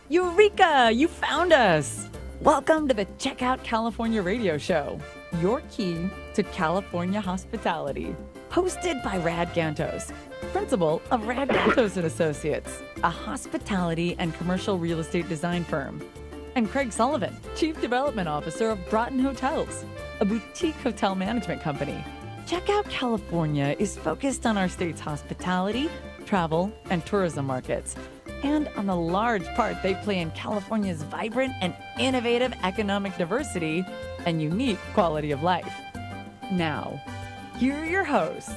Eureka! You found us! Welcome to the CheckOut California radio show, your key to California hospitality. Hosted by Rad Gantos, principal of Rad Gantos and Associates, a hospitality and commercial real estate design firm. And Craig Sullivan, Chief Development Officer of Broughton Hotels, a boutique hotel management company. CheckOut California is focused on our state's hospitality, travel, and tourism markets, and on the large part they play in California's vibrant and innovative economic diversity and unique quality of life. Now, here are your hosts,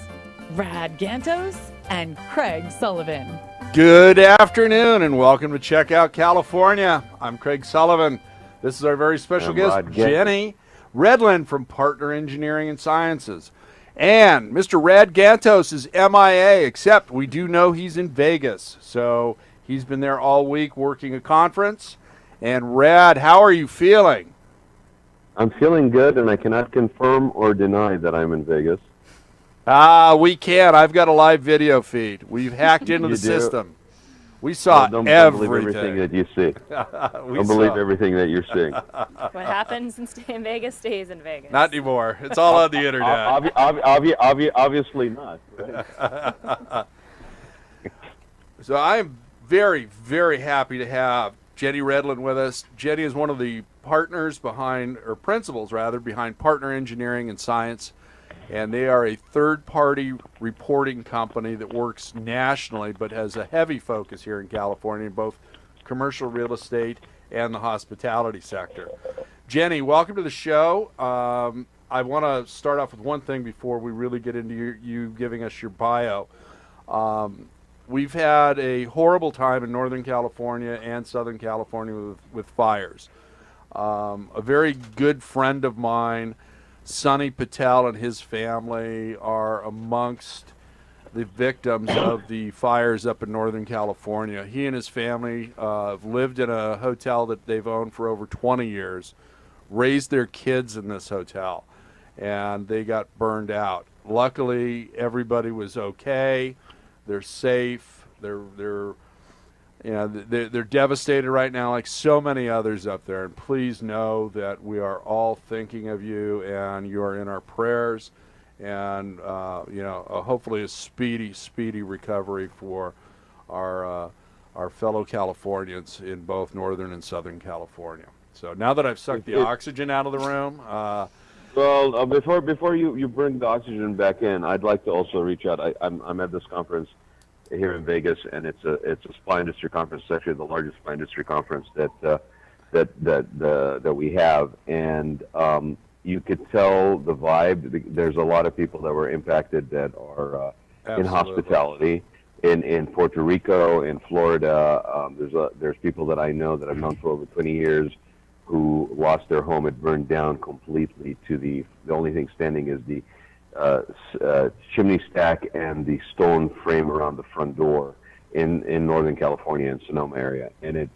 Rad Gantos and Craig Sullivan. Good afternoon and welcome to CheckOut California. I'm Craig Sullivan. This is our very special guest, Jenny Redlin from Partner Engineering and Sciences. And Mr. Rad Gantos is MIA, except we do know he's in Vegas. So he's been there all week working a conference. And Rad, how are you feeling? I'm feeling good, and I cannot confirm or deny that I'm in Vegas. We can. I've got a live video feed. We've hacked into the system. We saw don't everything. Believe everything that you see. Don't believe everything that you're seeing. What happens in Vegas stays in Vegas. Not anymore. It's all on the internet. Obviously not. Right? So I'm very, very happy to have Jenny Redlin with us. Jenny is one of the partners behind, or principals rather, behind Partner Engineering and Science. And they are a third-party reporting company that works nationally but has a heavy focus here in California in both commercial real estate and the hospitality sector. Jenny, welcome to the show. I want to start off with one thing before we really get into you giving us your bio. We've had a horrible time in Northern California and Southern California with fires. A very good friend of mine, Sonny Patel, and his family are amongst the victims of the fires up in Northern California. He and his family have lived in a hotel that they've owned for over 20 years, raised their kids in this hotel, and they got burned out. Luckily, everybody was okay. They're safe. They're devastated right now, like so many others up there. And please know that we are all thinking of you, and you are in our prayers. And hopefully a speedy recovery for our fellow Californians in both Northern and Southern California. So now that I've sucked the oxygen out of the room. Before you bring the oxygen back in, I'd like to also reach out. I'm at this conference here in Vegas, and it's a spa industry conference. It's actually the largest spa industry conference that we have, and you could tell the vibe. There's a lot of people that were impacted that are in hospitality in Puerto Rico, in Florida. There's people that I know that I've known for over 20 years who lost their home. It burned down completely to the only thing standing is the chimney stack and the stone frame around the front door in Northern California and Sonoma area, and it's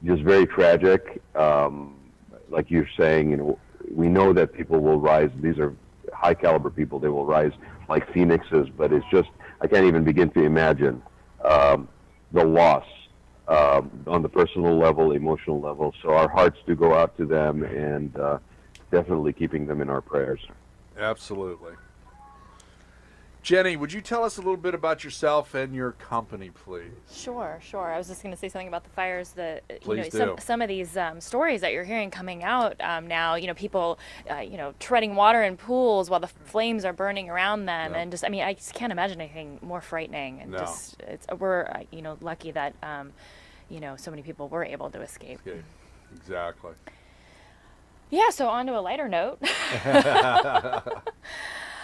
just very tragic. Like you're saying, we know that people will rise. These are high caliber people. They will rise like phoenixes, but it's just I can't even begin to imagine the loss on the personal level, emotional level. So our hearts do go out to them, and definitely keeping them in our prayers. Absolutely. Jenny, would you tell us a little bit about yourself and your company, please? Sure. I was just going to say something about the fires. That some of these stories that you're hearing coming out now. People, treading water in pools while the flames are burning around them, and just I just can't imagine anything more frightening. And we're lucky that so many people were able to escape. Okay. Exactly. Yeah, so on to a lighter note.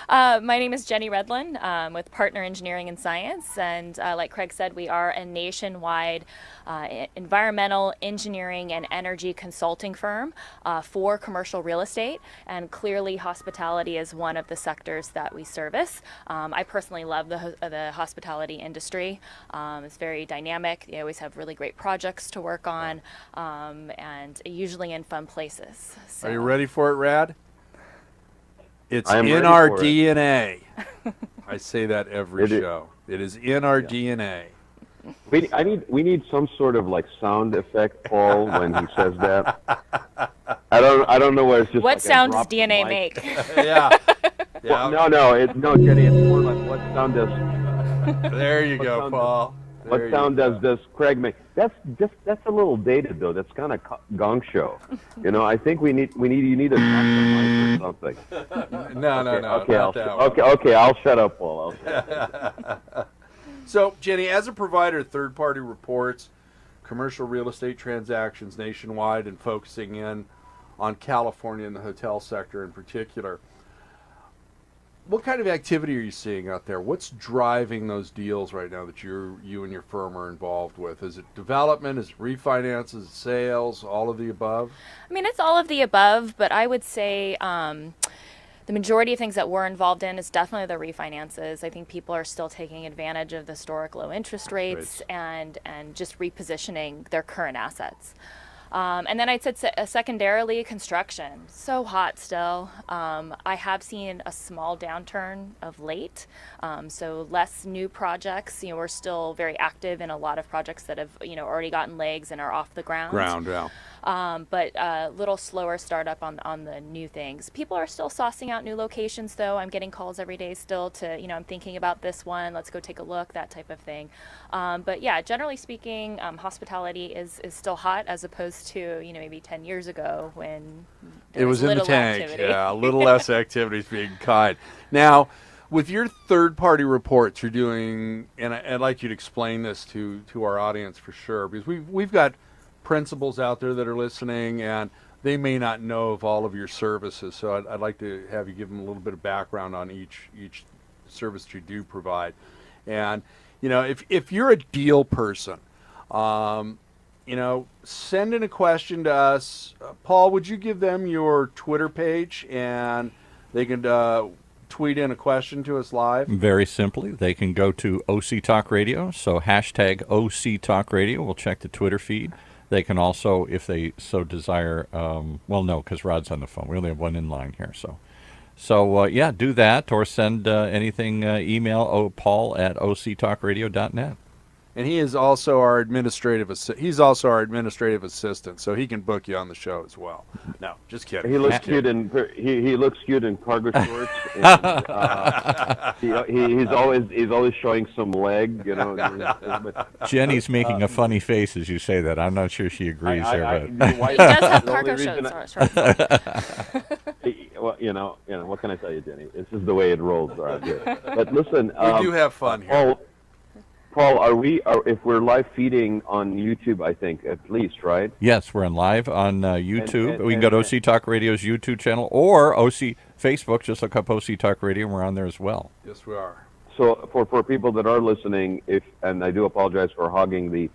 My name is Jenny Redlin with Partner Engineering and Science, and like Craig said, we are a nationwide environmental engineering and energy consulting firm for commercial real estate, and clearly hospitality is one of the sectors that we service. I personally love the hospitality industry. It's very dynamic. They always have really great projects to work on, and usually in fun places. So. Are you ready for it, Rad? It's in our DNA. I say that every show. It is in our DNA. We need some sort of like sound effect, Paul, when he says that. I don't know where it's just. What like sound does drop the DNA mic. make? Yeah. Well, no, Jenny. It's more like what sound does. There you go, Paul. What sound does Craig make? That's a little dated though. That's kind of gong show. You know, I think you need to talk to Mike or something. No, Okay, not that one. okay. I'll shut up, Paul. So, Jenny, as a provider of third-party reports, commercial real estate transactions nationwide, and focusing in on California and the hotel sector in particular, what kind of activity are you seeing out there? What's driving those deals right now that you and your firm are involved with? Is it development? Is it refinances? Is it sales? All of the above? I mean, it's all of the above, but I would say the majority of things that we're involved in is definitely the refinances. I think people are still taking advantage of the historic low interest rates and just repositioning their current assets. And then I'd say secondarily, construction. So hot still. I have seen a small downturn of late, so less new projects. We're still very active in a lot of projects that have already gotten legs and are off the ground. But a little slower startup on the new things. People are still saucing out new locations, though. I'm getting calls every day still to, I'm thinking about this one. Let's go take a look, that type of thing. But yeah, generally speaking, hospitality is still hot as opposed to, maybe 10 years ago when it was in the tank. Activity. Yeah, a little less activity is being kind. Now, with your third-party reports you're doing, and I'd like you to explain this to our audience for sure, because we've got principals out there that are listening, and they may not know of all of your services. So I'd like to have you give them a little bit of background on each service that you do provide. And if you're a deal person, send in a question to us. Paul, would you give them your Twitter page, and they can tweet in a question to us live? Very simply, they can go to OC Talk Radio, so hashtag OC Talk Radio. We'll check the Twitter feed. They can also, if they so desire, no, because Rod's on the phone. We only have one in line here. So yeah, do that, or send anything, email Paul at octalkradio.net. And he is also our administrative assistant, so he can book you on the show as well. No, just kidding. He looks cute in cargo shorts. And, he's always showing some leg, Jenny's making a funny face as you say that. I'm not sure she agrees there. He does have cargo shorts. Well, what can I tell you, Jenny? This is the way it rolls around here. But listen, we do have fun here. Paul, if we're live feeding on YouTube, I think, at least, right? Yes, we're on live on YouTube. We can go to OC Talk Radio's YouTube channel or OC Facebook. Just look up OC Talk Radio, and we're on there as well. Yes, we are. So for people that are listening, and I do apologize for hogging the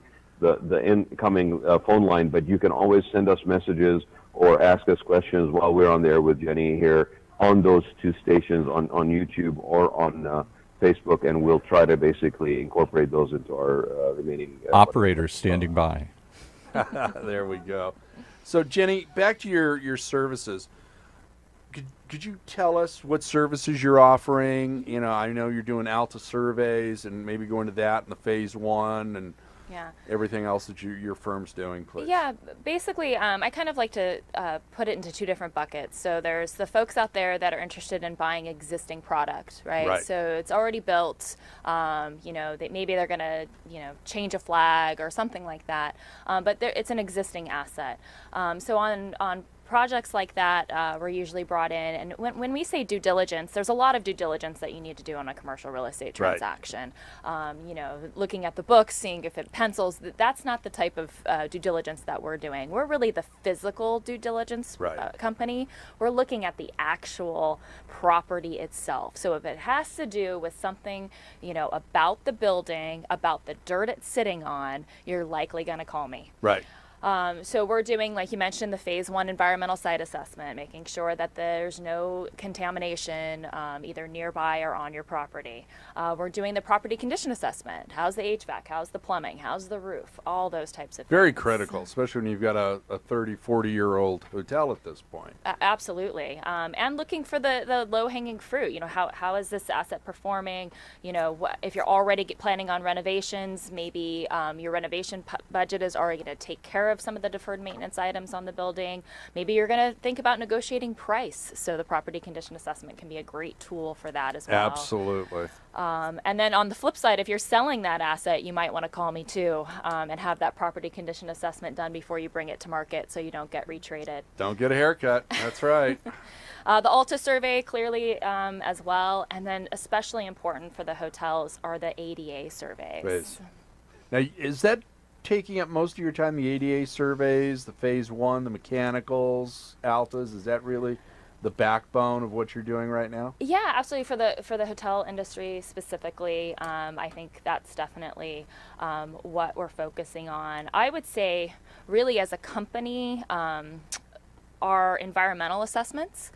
incoming phone line, but you can always send us messages or ask us questions while we're on there with Jenny here on those two stations on YouTube or on Facebook, and we'll try to basically incorporate those into our remaining operators standing by. There we go. So, Jenny, back to your services. Could you tell us what services you're offering? I know you're doing Alta surveys, and maybe go into that in the phase 1 and everything else that your firm's doing, please. Yeah, basically, I kind of like to put it into two different buckets. So there's the folks out there that are interested in buying existing product, right? So it's already built. Maybe they're going to, change a flag or something like that. But it's an existing asset. So on projects like that, we're usually brought in, and when we say due diligence, there's a lot of due diligence that you need to do on a commercial real estate transaction. Looking at the books, seeing if it pencils. That's not the type of due diligence that we're doing. We're really the physical due diligence company. We're looking at the actual property itself. So if it has to do with something, about the building, about the dirt it's sitting on, you're likely going to call me. Right. So we're doing, like you mentioned, the phase 1 environmental site assessment, making sure that there's no contamination either nearby or on your property. We're doing the property condition assessment. How's the HVAC? How's the plumbing? How's the roof? All those types of Very things. critical, especially when you've got a 30, 40-year-old hotel at this point. Absolutely. And looking for the low-hanging fruit. You know, how is this asset performing? You know, if you're already planning on renovations, maybe your renovation budget is already going to take care of some of the deferred maintenance items on the building. Maybe you're going to think about negotiating price. So the property condition assessment can be a great tool for that as well. Absolutely. And then on the flip side, if you're selling that asset, you might want to call me too, and have that property condition assessment done before you bring it to market so you don't get retraded. Don't get a haircut. That's right. The Alta survey clearly as well, and then especially important for the hotels are the ADA surveys. Please. Now, is that taking up most of your time, the ADA surveys, the phase 1, the mechanicals, alphas? Is that really the backbone of what you're doing right now? Yeah, absolutely. For the hotel industry specifically, I think that's definitely what we're focusing on. I would say, really, as a company, our environmental assessments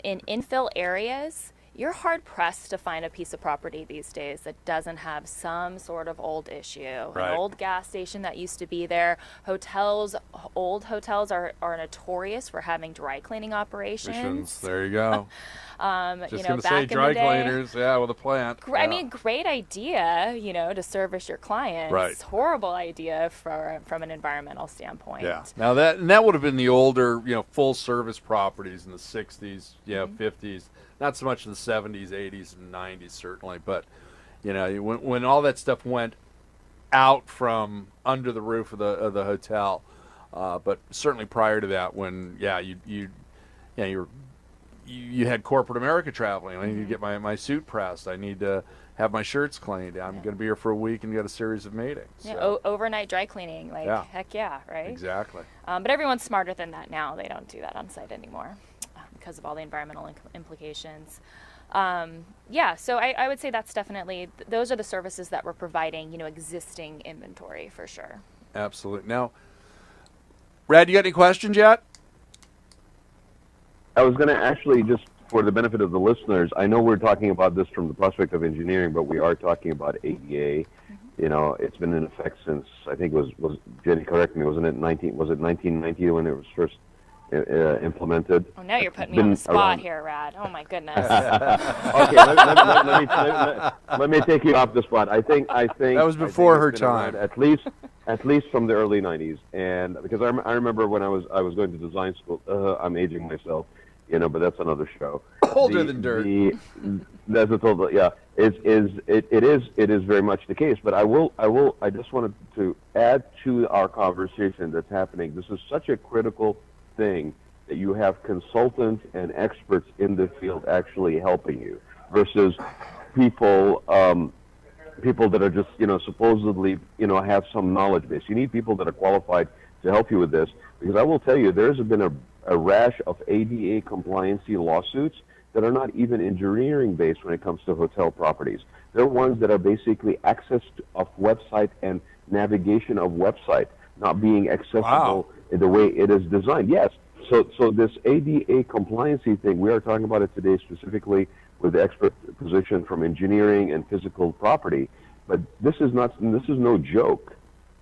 in infill areas. You're hard-pressed to find a piece of property these days that doesn't have some sort of old issue. Right. An old gas station that used to be there. Hotels, old hotels are notorious for having dry cleaning operations. There you go. Just going to say dry cleaners, yeah, with a plant. I mean, great idea, you know, to service your clients. Right. Horrible idea from an environmental standpoint. Yeah. Now that would have been the older, full service properties in the 60s, 50s. Not so much in the 70s, 80s, and 90s certainly, but when all that stuff went out from under the roof of the hotel, but certainly prior to that, when you had corporate America traveling. I need to get my suit pressed. I need to have my shirts cleaned. I'm going to be here for a week and get a series of meetings. Yeah, so. Overnight dry cleaning, heck yeah, right? Exactly. But everyone's smarter than that now. They don't do that on site anymore because of all the environmental implications. So I would say that's definitely, those are the services that we're providing, existing inventory for sure. Absolutely. Now, Brad, you got any questions yet? I was going to actually, just for the benefit of the listeners, I know we're talking about this from the prospect of engineering, but we are talking about ADA. It's been in effect since, I think it was Jenny, correct me, was it 1990 when it was first implemented? Oh, now you're putting me on the spot here, Rad. Oh my goodness. Okay, let me take you off the spot. I think that was before her time. At least from the early 90s, and because I remember when I was going to design school. I'm aging myself, but that's another show. Older than dirt. That's a total. Yeah, it is very much the case. But I just wanted to add to our conversation that's happening. This is such a critical thing that you have consultants and experts in the field actually helping you versus people that are just supposedly have some knowledge base. You need people that are qualified to help you with this, because I will tell you there's been a rash of ADA compliancy lawsuits that are not even engineering based when it comes to hotel properties. They're ones that are basically access of website and navigation of website not being accessible in the way it is designed. Yes. So this ADA compliancy thing, we are talking about it today specifically with the expert position from engineering and physical property, but this is no joke.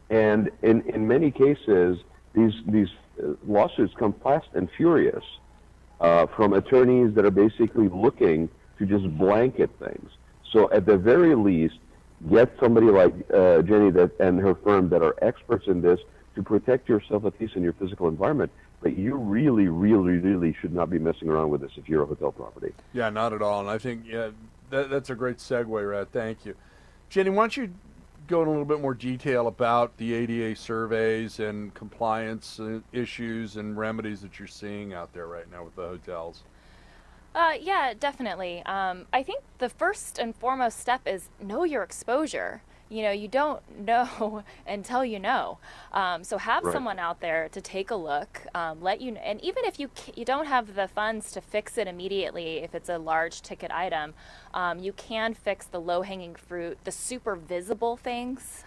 And in many cases, these lawsuits come fast and furious from attorneys that are basically looking to just blanket things. So at the very least, get somebody like Jenny and her firm that are experts in this to protect yourself, at least in your physical environment. But you really, really, really should not be messing around with this if you're a hotel property. Yeah, not at all. And I think that's a great segue, Rad. Thank you. Jenny, why don't you go in a little bit more detail about the ADA surveys and compliance issues and remedies that you're seeing out there right now with the hotels? Yeah, definitely. I think the first and foremost step is know your exposure. you don't know until you know. So have someone out there to take a look, let you know. And even if you don't have the funds to fix it immediately, if it's a large ticket item, you can fix the low-hanging fruit, the super visible things.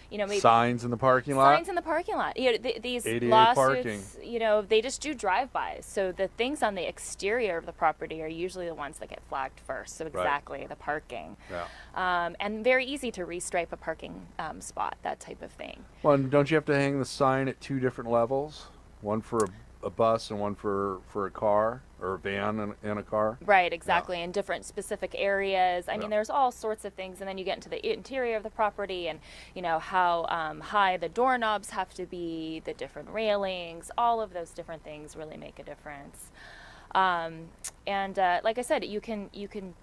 Maybe signs in the parking lot. Signs in the parking lot. These ADA lawsuits, parking. They just do drive-bys. So the things on the exterior of the property are usually the ones that get flagged first. So exactly, the parking. Yeah. And very easy to restripe a parking spot, that type of thing. Well, and don't you have to hang the sign at 2 different levels? One for a bus and one for a car, or a van and a car? Right, exactly, in different specific areas. I mean, there's all sorts of things, and then you get into the interior of the property and, how high the doorknobs have to be, the different railings, all of those different things really make a difference. Like I said, you can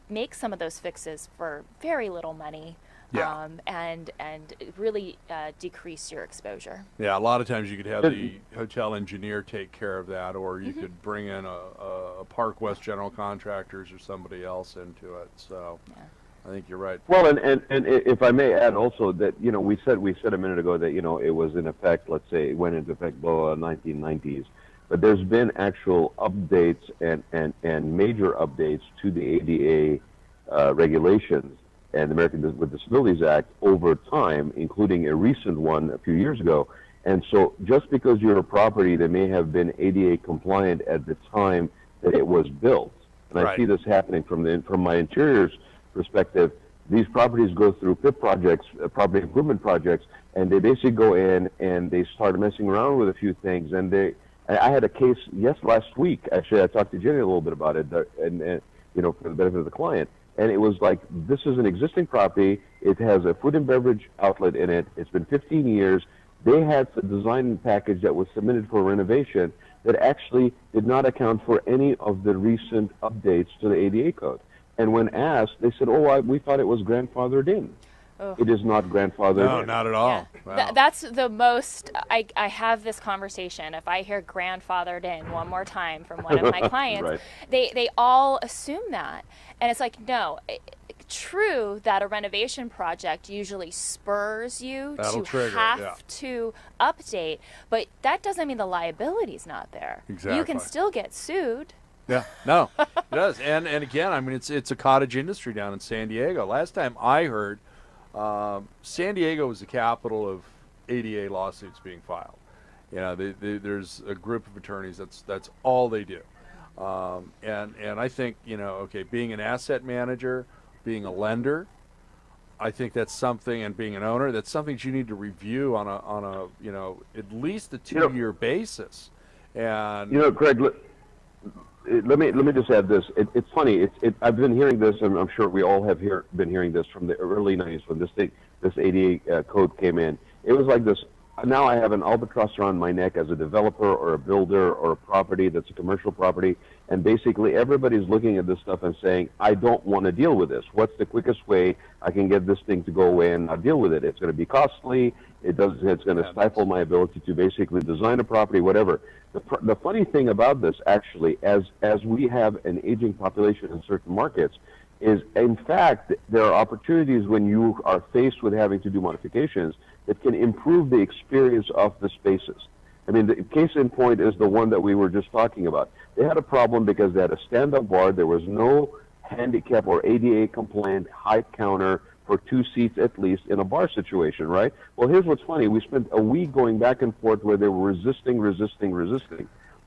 make some of those fixes for very little money. Yeah. And really decrease your exposure. Yeah, a lot of times you could have the hotel engineer take care of that, or you could bring in a Park West general contractors or somebody else into it. So I think you're right. Well, and if I may add also that, we said a minute ago that, it was in effect, let's say it went into effect below 1990s. But there's been actual updates and major updates to the ADA regulations and the American with Disabilities Act over time, including a recent one a few years ago. And so just because you're a property that may have been ADA compliant at the time that it was built, and I see this happening from my interiors perspective, these properties go through PIP projects, property improvement projects, and they basically go in and they start messing around with a few things. And I had a case last week, actually. I talked to Jenny a little bit about it, and for the benefit of the client. And it was like, this is an existing property. It has a food and beverage outlet in it. It's been 15 years. They had a design package that was submitted for renovation that actually did not account for any of the recent updates to the ADA code. And when asked, they said, we thought it was grandfathered in. Oh. It is not grandfathered in. No, not at all. Yeah. Wow. That's the most, I have this conversation. If I hear grandfathered in one more time from one of my clients, they all assume that. And it's like, no, true that a renovation project usually spurs you to update, but that doesn't mean the liability's not there. Exactly. You can still get sued. Yeah, no, it does. And again, I mean, it's a cottage industry down in San Diego. Last time I heard, San Diego was the capital of ADA lawsuits being filed. There's a group of attorneys that's all they do. And I think, being an asset manager, being a lender, I think that's something, and being an owner, that's something that you need to review on a at least a 2-year basis. And Craig, let me just add this. It's funny. I've been hearing this, and I'm sure we all have been hearing this from the early 90s when this ADA code came in. It was like this. Now I have an albatross around my neck as a developer or a builder or a property that's a commercial property, and basically everybody's looking at this stuff and saying, I don't want to deal with this. What's the quickest way I can get this thing to go away and not deal with it? It's going to be costly. It's going to stifle my ability to basically design a property, whatever. The funny thing about this, actually, as we have an aging population in certain markets, is in fact there are opportunities when you are faced with having to do modifications that can improve the experience of the spaces. I mean, the case in point is the one that we were just talking about. They had a problem because they had a stand-up bar. There was no handicap or ADA compliant height counter for 2 seats at least in a bar situation, right? Well, here's what's funny. We spent a week going back and forth where they were resisting.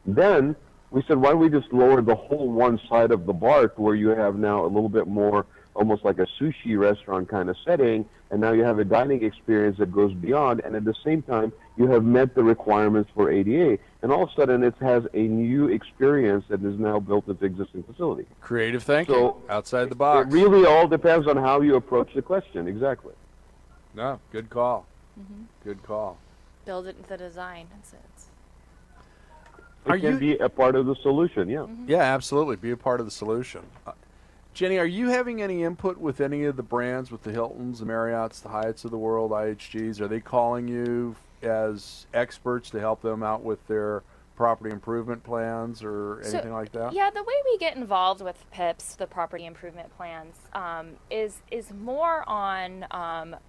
Then we said, why don't we just lower the whole one side of the bar to where you have now a little bit more, almost like a sushi restaurant kind of setting, and now you have a dining experience that goes beyond, and at the same time, you have met the requirements for ADA, and all of a sudden it has a new experience that is now built into existing facility. Creative thinking, so outside the box. It really all depends on how you approach the question, exactly. No, good call. Good call. Build it into the design. It can be a part of the solution, yeah. Yeah, absolutely. Be a part of the solution. Jenny, are you having any input with any of the brands, with the Hiltons, the Marriotts, the Hyatts of the world, IHGs? Are they calling you as experts to help them out with their property improvement plans or anything like that? Yeah, the way we get involved with PIPs, the property improvement plans, is more on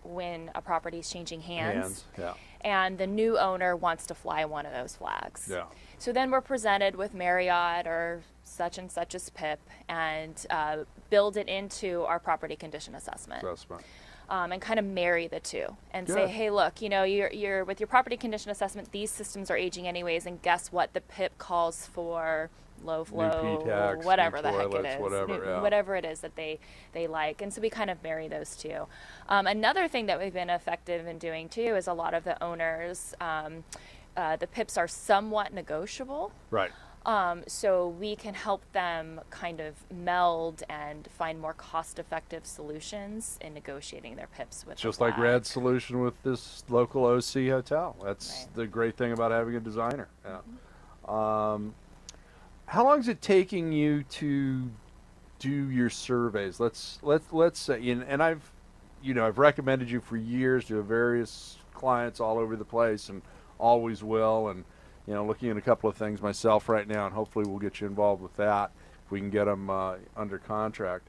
when a property is changing hands. Yeah. And the new owner wants to fly one of those flags. Yeah. So then we're presented with Marriott or such and such's PIP and build it into our property condition assessment. And kind of marry the two and say, hey, look, you're with your property condition assessment, these systems are aging anyways, and guess what? The PIP calls for low flow, PTAX, whatever the toilets, heck it is, whatever it is that they like. And so we kind of marry those two. Another thing that we've been effective in doing too is a lot of the owners, the PIPs are somewhat negotiable. Right. So we can help them kind of meld and find more cost-effective solutions in negotiating their PIPs with Just the like flag. Rad's solution with this local OC hotel. That's the great thing about having a designer. Yeah. How long is it taking you to do your surveys? Let's say, and I've recommended you for years to various clients all over the place, and always will, and looking at a couple of things myself right now, and hopefully we'll get you involved with that if we can get them under contract.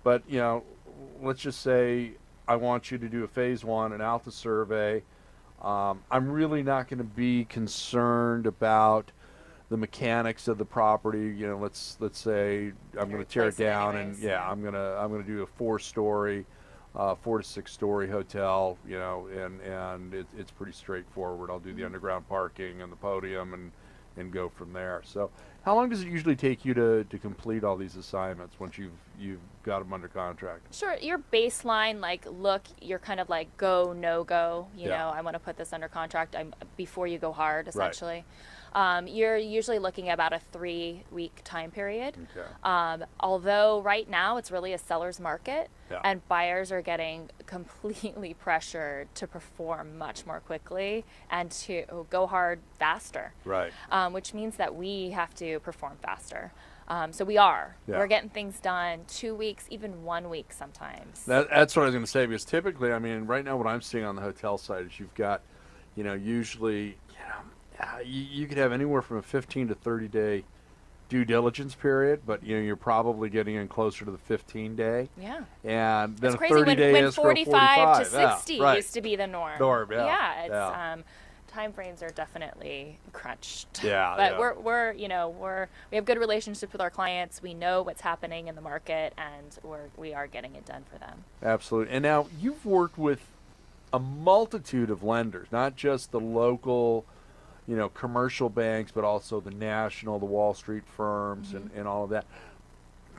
But let's just say I want you to do a phase 1, an alpha survey. I'm really not going to be concerned about the mechanics of the property. Let's say I'm going to tear it down, and I'm going to do a 4-story, 4 to 6 story hotel, and it's pretty straightforward. I'll do the underground parking and the podium and go from there. So how long does it usually take you to complete all these assignments once you've got them under contract? Sure. Your baseline, look, you're kind of like go, no go, I want to put this under contract before you go hard, essentially. Right. You're usually looking at about a 3-week time period. Okay. Although right now it's really a seller's market, and buyers are getting completely pressured to perform much more quickly and to go hard faster. Right. Which means that we have to perform faster. So we're getting things done 2 weeks, even 1 week sometimes. That's what I was going to say, because typically, right now what I'm seeing on the hotel side is you've got, usually, you could have anywhere from a 15 to 30 day due diligence period, but you're probably getting in closer to the 15-day. Yeah. And then it's a crazy 30-day when escrow 45 to 60 right. used to be the norm. Yeah. It's time frames are definitely crunched. Yeah. But we have good relationships with our clients. We know what's happening in the market, and we are getting it done for them. Absolutely. And now you've worked with a multitude of lenders, not just the local commercial banks, but also the national, the Wall Street firms, and all of that.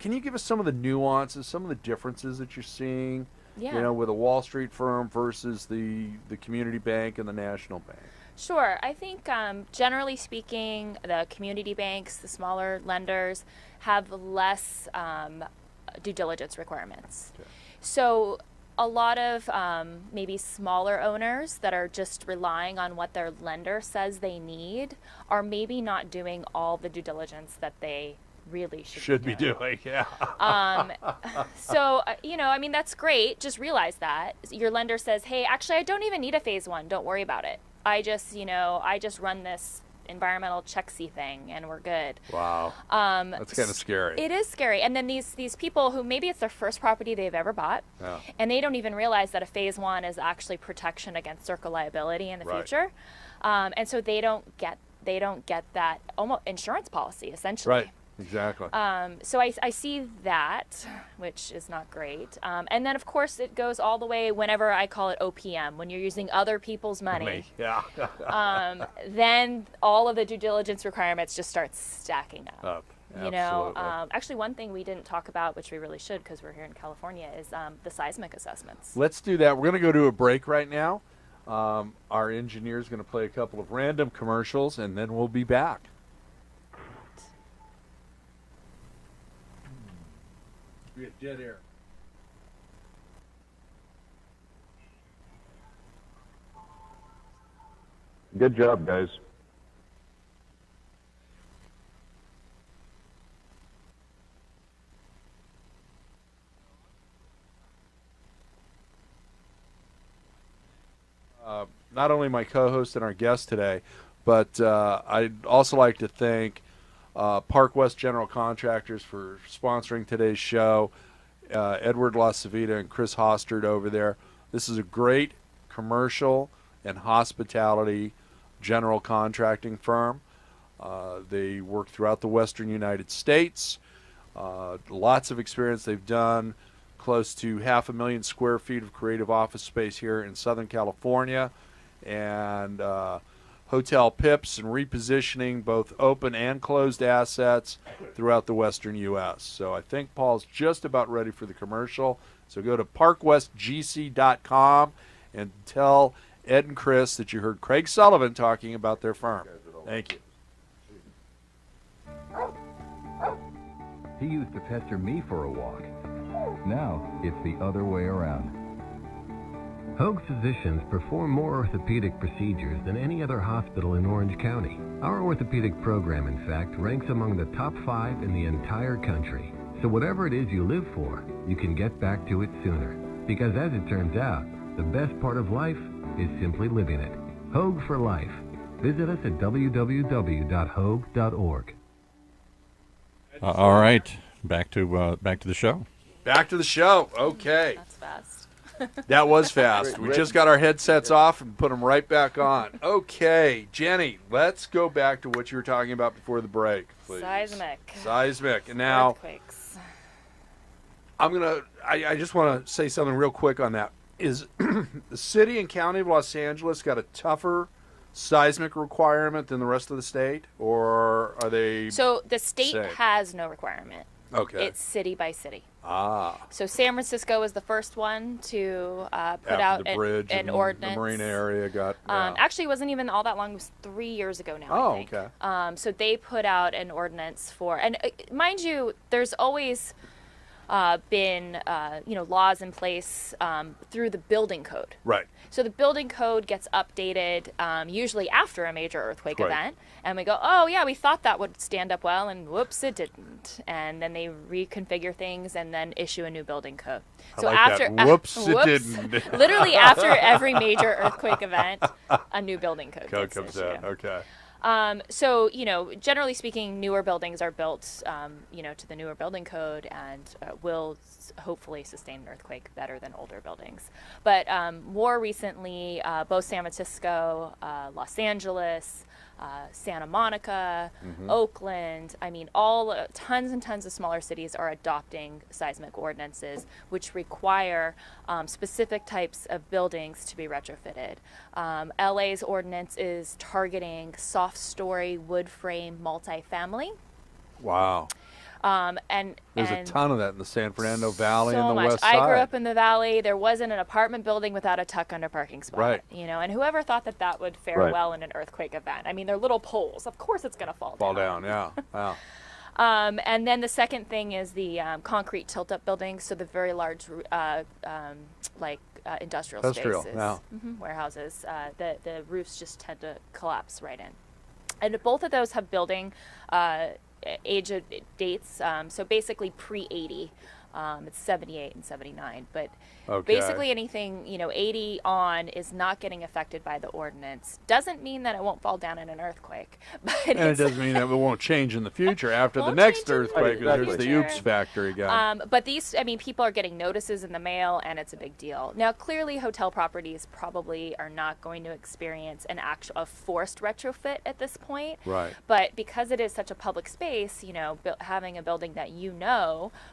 Can you give us some of the nuances, some of the differences that you're seeing, with a Wall Street firm versus the community bank and the national bank? Sure. I think generally speaking, the community banks, the smaller lenders, have less due diligence requirements. Okay. So a lot of maybe smaller owners that are just relying on what their lender says they need are maybe not doing all the due diligence that they really should be doing. Yeah. So, that's great. Just realize that. Your lender says, hey, actually, I don't even need a phase 1. Don't worry about it. I just run this environmental check-see thing and we're good. Wow. That's kind of scary. It is scary. And then these people who maybe it's their first property they've ever bought, and they don't even realize that a phase 1 is actually protection against circle liability in the future. And so they don't get that almost insurance policy, essentially. Right. Exactly. So I see that, which is not great. And then, of course, it goes all the way whenever I call it OPM, when you're using other people's money. Yeah. Then all of the due diligence requirements just start stacking up. Absolutely. Actually, one thing we didn't talk about, which we really should because we're here in California, is the seismic assessments. Let's do that. We're going to go to a break right now. Our engineer is going to play a couple of random commercials, and then we'll be back. Dead air. Good job, guys. Not only my co-host and our guest today, But I'd also like to thank Park West General Contractors for sponsoring today's show. Edward LaCivita and Chris Hostard over there. This is a great commercial and hospitality general contracting firm. They work throughout the western United States. Lots of experience. They've done close to 500,000 square feet of creative office space here in Southern California, and hotel PIPs and repositioning both open and closed assets throughout the western U.S. So I think Paul's just about ready for the commercial. So go to parkwestgc.com and tell Ed and Chris that you heard Craig Sullivan talking about their firm. Thank you. He used to pester me for a walk. Now it's the other way around. Hoag physicians perform more orthopedic procedures than any other hospital in Orange County. Our orthopedic program, in fact, ranks among the top 5 in the entire country. So whatever it is you live for, you can get back to it sooner. Because as it turns out, the best part of life is simply living it. Hoag for life. Visit us at www.hoag.org. All right, back to the show. Back to the show. Okay. That's fast. That was fast. We just got our headsets off and put them right back on. Okay, Jenny, let's go back to what you were talking about before the break, please. Seismic. And now, earthquakes. I just want to say something real quick on that. Is the city and county of Los Angeles got a tougher seismic requirement than the rest of the state, or are they? So the state same? Has no requirement. Okay. It's city by city. Ah. So San Francisco was the first one to put After out the bridge an and ordinance. The marina area got. Actually, it wasn't even all that long. It was 3 years ago now. Oh, I think. okay. So they put out an ordinance for, and mind you, there's always been laws in place through the building code. Right. So the building code gets updated usually after a major earthquake Right. event, and we go, oh yeah, we thought that would stand up well, and whoops, it didn't. And then they reconfigure things and then issue a new building code. I like that. Whoops, it didn't. Literally after every major earthquake event, a new building code gets comes issued. out. Okay. So, generally speaking, newer buildings are built, to the newer building code and will hopefully sustain an earthquake better than older buildings. But more recently, both San Francisco, Los Angeles, Santa Monica, Oakland, tons and tons of smaller cities are adopting seismic ordinances, which require specific types of buildings to be retrofitted. LA's ordinance is targeting soft story wood frame multifamily. Wow. And there's a ton of that in the San Fernando Valley so and the much. west side. I grew up in the valley. There wasn't an apartment building without a tuck under parking spot. Right. And whoever thought that would fare Right. well in an earthquake event? I mean, they're little poles. Of course it's going to fall down. Yeah. Wow. And then the second thing is the concrete tilt-up buildings, so the very large, industrial spaces, yeah. Warehouses. The roofs just tend to collapse right in. And both of those have building age of dates, so basically pre-80. It's 78 and 79, but basically anything 80 on is not getting affected by the ordinance. Doesn't mean that it won't fall down in an earthquake, but And it doesn't mean that it won't change in the future after the Won't next change in the earthquake. future. There's the oops factor again. But these, people are getting notices in the mail, and it's a big deal. Now, clearly, hotel properties probably are not going to experience a forced retrofit at this point. Right. But because it is such a public space, having a building that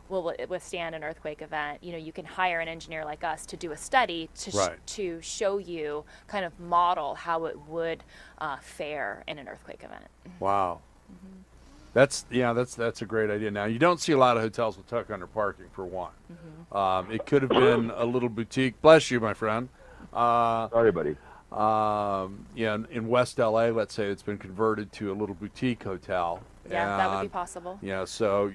will withstand an earthquake event, you can hire an engineer like us to do a study to show you, kind of model how it would fare in an earthquake event. Wow. That's a great idea. Now, you don't see a lot of hotels with tuck under parking, for one. It could have been a little boutique. Bless you, my friend. Sorry, buddy. In West LA, let's say it's been converted to a little boutique hotel. Yeah, that would be possible. Yeah. So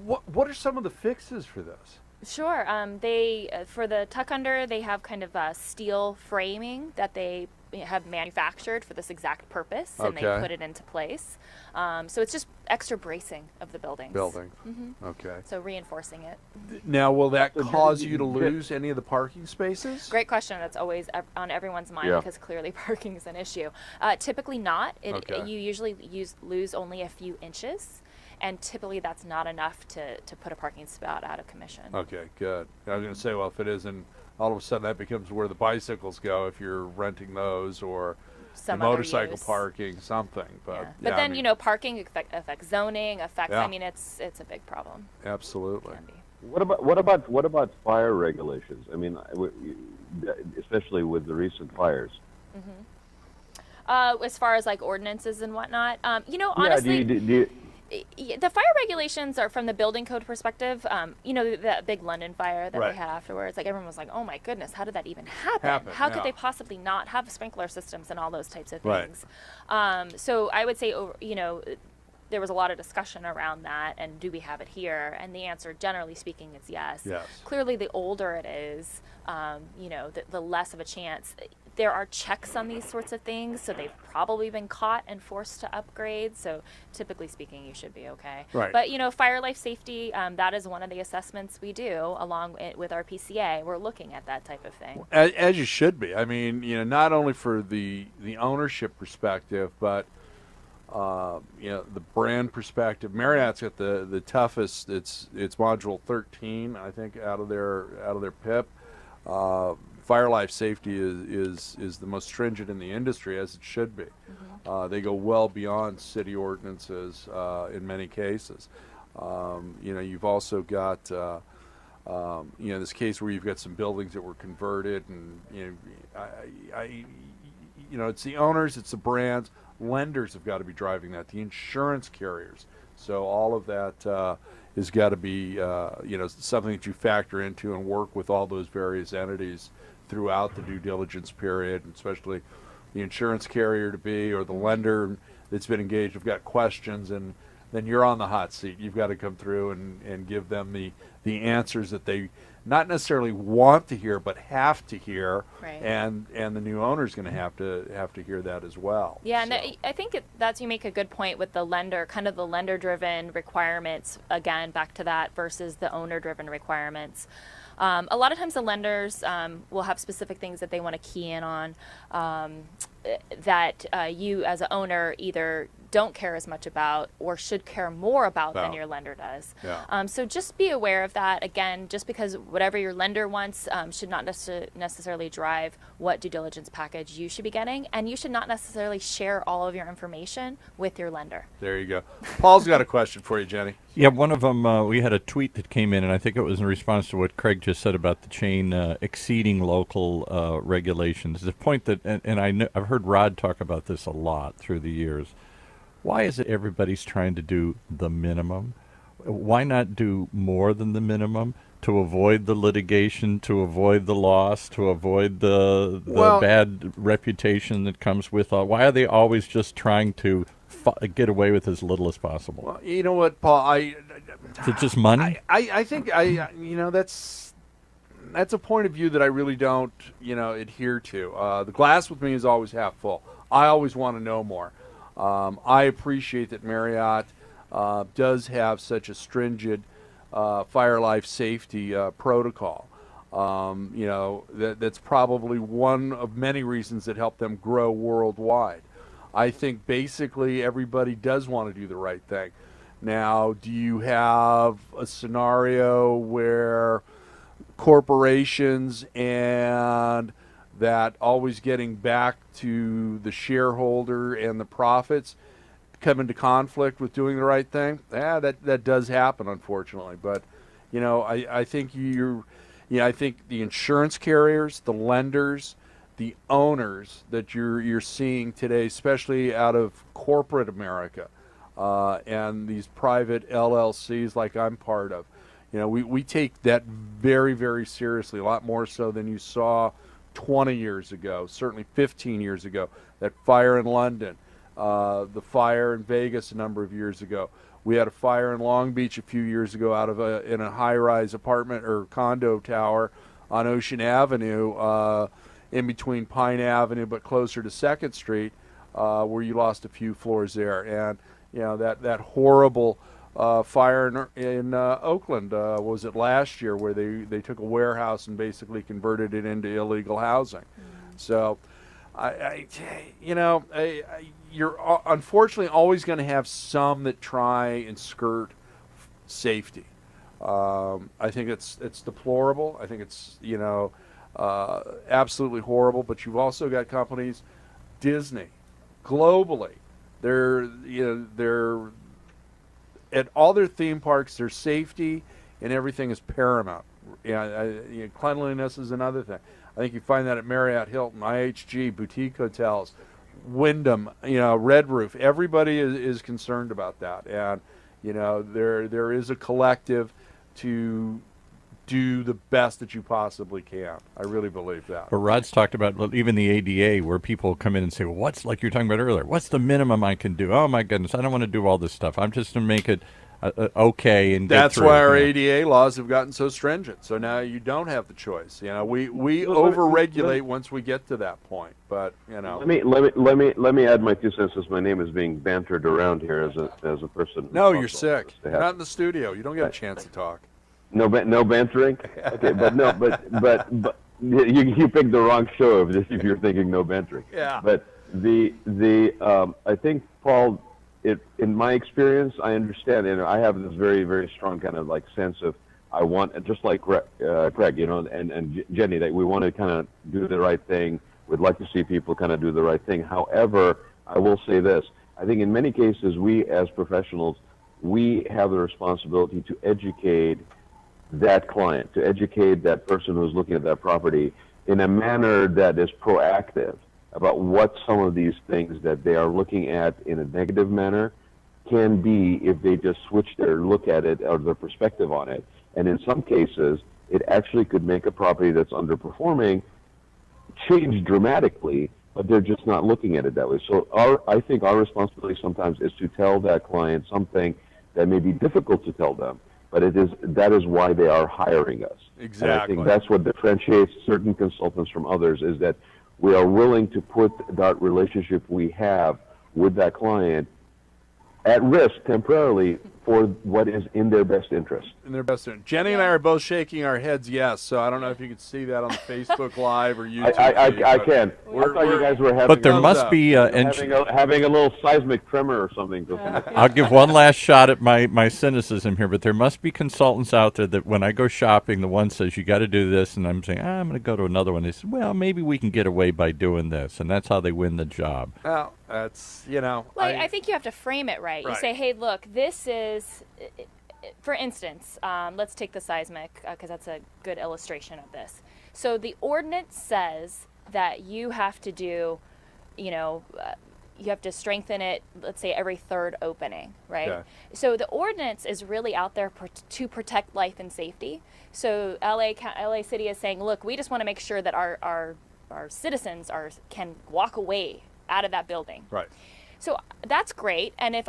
what are some of the fixes for this? Sure. They for the tuck under, they have kind of steel framing that they have manufactured for this exact purpose, and they Okay. put it into place. So it's just extra bracing of the buildings. Okay. So reinforcing it. Now, will that So cause Jenny, you to lose any of the parking spaces? Great question. That's always on everyone's mind Yeah. because clearly parking is an issue. Typically not. Okay. You usually lose only a few inches, and typically that's not enough to put a parking spot out of commission. Okay, good. I was going to say, well, if it isn't, all of a sudden that becomes where the bicycles go if you're renting those, or Some the other motorcycle use. parking, something. But, Yeah. yeah, But I then, mean, parking affects zoning, affects, Yeah. I mean, it's a big problem. absolutely. Can be. What about fire regulations? I mean, especially with the recent fires. As far as like ordinances and whatnot, Yeah, honestly, do you, the fire regulations are from the building code perspective. That big London fire that Right. we had afterwards, like everyone was like, "Oh my goodness, how did that even happen? How yeah. could they possibly not have sprinkler systems and all those types of Right. things?" So I would say, there was a lot of discussion around that, and do we have it here? And the answer, generally speaking, is yes. Yes. Clearly, the older it is, the less of a chance. There are checks on these sorts of things, so they've probably been caught and forced to upgrade. So typically speaking, you should be okay. Right. But fire life safety, that is one of the assessments we do along with our PCA. We're looking at that type of thing. As you should be. I mean, not only for the ownership perspective, but the brand perspective. Marriott's got the toughest. It's module 13, I think, out of their PIP. Fire life safety is the most stringent in the industry, as it should be. They go well beyond city ordinances in many cases. You've also got this case where you've got some buildings that were converted, and it's the owners, it's the brands, lenders have got to be driving that, the insurance carriers. So all of that has got to be something that you factor into and work with all those various entities throughout the due diligence period, and especially the insurance carrier to be, or the lender that's been engaged have got questions, and then you're on the hot seat. You've got to come through and give them the answers that they not necessarily want to hear, but have to hear. Right. And the new owner's going to have to hear that as well. Yeah, So, and I think you make a good point with the lender, kind of the lender-driven requirements, again, back to that, versus the owner-driven requirements. A lot of times the lenders will have specific things that they want to key in on that you as an owner either don't care as much about or should care more about than your lender does. Yeah. So just be aware of that. Again, just because whatever your lender wants should not necessarily drive what due diligence package you should be getting, and you should not necessarily share all of your information with your lender. There you go. Paul's got a question for you, Jenny. Yeah, one of them, we had a tweet that came in, and I think it was in response to what Craig just said about the chain exceeding local regulations. The point that, and I've heard Rod talk about this a lot through the years. Why is it everybody's trying to do the minimum? Why not do more than the minimum to avoid the litigation, to avoid the loss, to avoid the bad reputation that comes with all? Why are they always just trying to get away with as little as possible? Well, you know what, Paul? Is it just money? I think that's a point of view that I really don't adhere to. The glass with me is always half full. I always want to know more. I appreciate that Marriott does have such a stringent fire life safety protocol. That's probably one of many reasons that help them grow worldwide. I think basically everybody does want to do the right thing. Now, do you have a scenario where corporations and that always getting back to the shareholder and the profits come into conflict with doing the right thing? Yeah, that does happen, unfortunately. But I think I think the insurance carriers, the lenders, the owners that you're seeing today, especially out of corporate America, and these private LLCs like I'm part of, we take that very, very seriously, a lot more so than you saw 20 years ago, certainly 15 years ago. That fire in London, the fire in Vegas a number of years ago. We had a fire in Long Beach a few years ago in a high-rise apartment or condo tower on Ocean Avenue. in between Pine Avenue, but closer to 2nd Street, where you lost a few floors there. And, that horrible fire in Oakland, was it last year, where they took a warehouse and basically converted it into illegal housing. So, you're unfortunately always going to have some that try and skirt safety. I think it's deplorable. I think it's absolutely horrible. But you've also got companies, Disney, globally. They're at all their theme parks. Their safety and everything is paramount. Cleanliness is another thing. I think you find that at Marriott, Hilton, IHG, boutique hotels, Wyndham, Red Roof. Everybody is concerned about that, and there is a collective to do the best that you possibly can. I really believe that. But Rod's talked about even the ADA, where people come in and say, well, what's, like you were talking about earlier, what's the minimum I can do? Oh, my goodness, I don't want to do all this stuff. I'm just going to make it okay and that's get through. Why our ADA laws have gotten so stringent. So now you don't have the choice. We over-regulate once we get to that point. But let me add my 2 cents, as my name is being bantered around here as a person. No, you're sick. You're not in the studio. You don't get a chance to talk. No bantering. Okay, but you picked the wrong show if you're thinking no bantering. Yeah. But I think, Paul, in my experience, I understand, and I have this very, very strong kind of like sense of I want, just like Craig, and Jenny, that we want to kind of do the right thing. We'd like to see people kind of do the right thing. However, I will say this: I think in many cases, we as professionals, we have the responsibility to educate that client, to educate that person who's looking at that property in a manner that is proactive about what some of these things that they are looking at in a negative manner can be if they just switch their look at it or their perspective on it. And in some cases, it actually could make a property that's underperforming change dramatically, but they're just not looking at it that way. So I think our responsibility sometimes is to tell that client something that may be difficult to tell them, but that is why they are hiring us. Exactly. And I think that's what differentiates certain consultants from others, is that we are willing to put that relationship we have with that client at risk temporarily for what is in their best interest. In their best interest. Jenny and I are both shaking our heads yes, so I don't know if you can see that on the Facebook Live or YouTube. I can. I thought you guys were having but there must be having a little seismic tremor or something. I'll give one last shot at my cynicism here, but there must be consultants out there that when I go shopping, the one says, you got to do this, and I'm saying, I'm going to go to another one. They say, well, maybe we can get away by doing this, and that's how they win the job. Well, that's, I think you have to frame it right. You say, hey, look, this is, for instance, let's take the seismic, because that's a good illustration of this. So the ordinance says that you have to do, you have to strengthen it, let's say, every third opening, right? Okay. So the ordinance is really out there to protect life and safety. So LA City is saying, look, we just want to make sure that our citizens can walk away out of that building. Right. So that's great. And if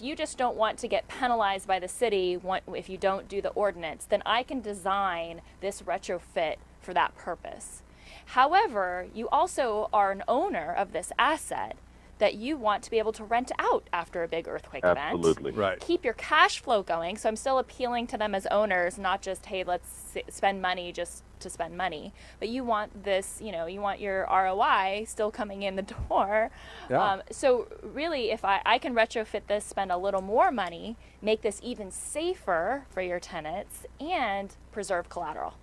you just don't want to get penalized by the city if you don't do the ordinance, then I can design this retrofit for that purpose. However, you also are an owner of this asset that you want to be able to rent out after a big earthquake event. Absolutely. Right. Keep your cash flow going. So I'm still appealing to them as owners, not just, hey, let's spend money just to spend money. But you want this, you want your ROI still coming in the door. Yeah. So really, if I can retrofit this, spend a little more money, make this even safer for your tenants, and preserve collateral.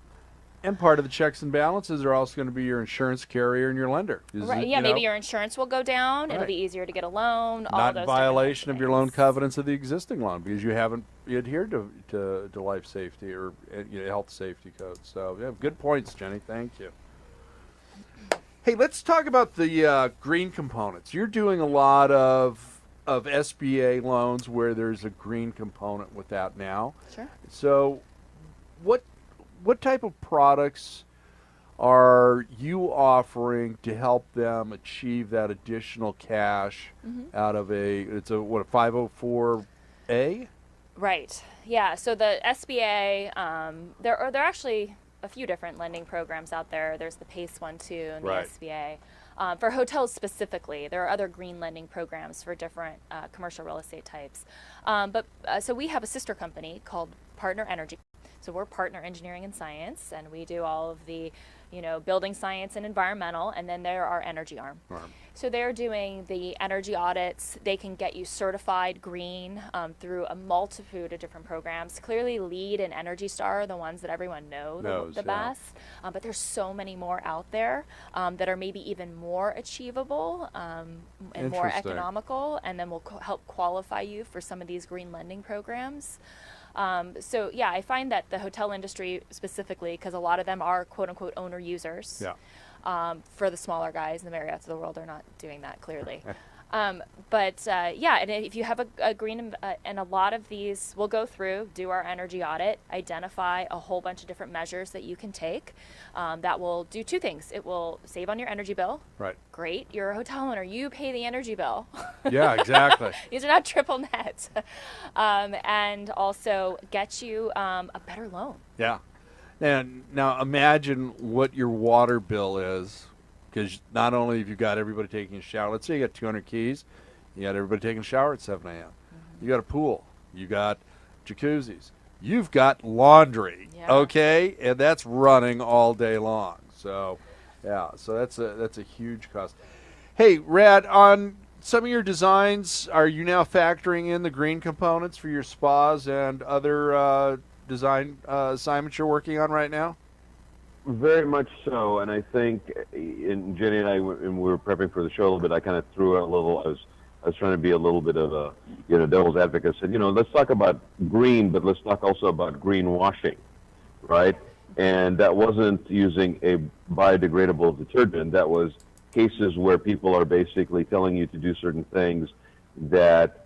And part of the checks and balances are also going to be your insurance carrier and your lender. Right. Yeah, maybe your insurance will go down. Right. It'll be easier to get a loan. All Not those violation of your loan covenants of the existing loan because you haven't adhered to life safety or health safety codes. So, yeah, good points, Jenny. Thank you. Hey, let's talk about the green components. You're doing a lot of SBA loans where there's a green component with that now. Sure. So, what type of products are you offering to help them achieve that additional cash out of a 504A? Right. Yeah. So the SBA, they're actually a few different lending programs out there. There's the PACE one too, and Right. the SBA. For hotels specifically, there are other green lending programs for different commercial real estate types. So we have a sister company called Partner Energy. So we're Partner Engineering and Science, and we do all of the, building science and environmental, and then they're our energy arm. So they're doing the energy audits. They can get you certified green through a multitude of different programs. Clearly, LEED and Energy Star are the ones that everyone knows the yeah. best. But there's so many more out there that are maybe even more achievable and more Interesting. economical, and then will help qualify you for some of these green lending programs. So yeah, I find that the hotel industry specifically, because a lot of them are quote unquote owner users. Yeah. For the smaller guys, the Marriotts of the world are not doing that clearly. Yeah, and if you have a green, and a lot of these, we'll go through, do our energy audit, identify a whole bunch of different measures that you can take that will do two things. It will save on your energy bill. Right. Great, you're a hotel owner, you pay the energy bill. Yeah, exactly. These are not triple net. And also get you a better loan. Yeah. And now imagine what your water bill is, because not only have you got everybody taking a shower, let's say you got 200 keys, you got everybody taking a shower at 7 a.m. You got a pool, you got jacuzzis, you've got laundry, okay? And that's running all day long. So, yeah, so that's a huge cost. Hey, Rad, on some of your designs, are you now factoring in the green components for your spas and other design assignments you're working on right now? Very much so, and I think, and Jenny and I, when we were prepping for the show a little bit, I kind of threw out a little. I was trying to be a little bit of a, devil's advocate. Said, let's talk about green, but let's talk also about greenwashing, right? And that wasn't using a biodegradable detergent. That was cases where people are basically telling you to do certain things that,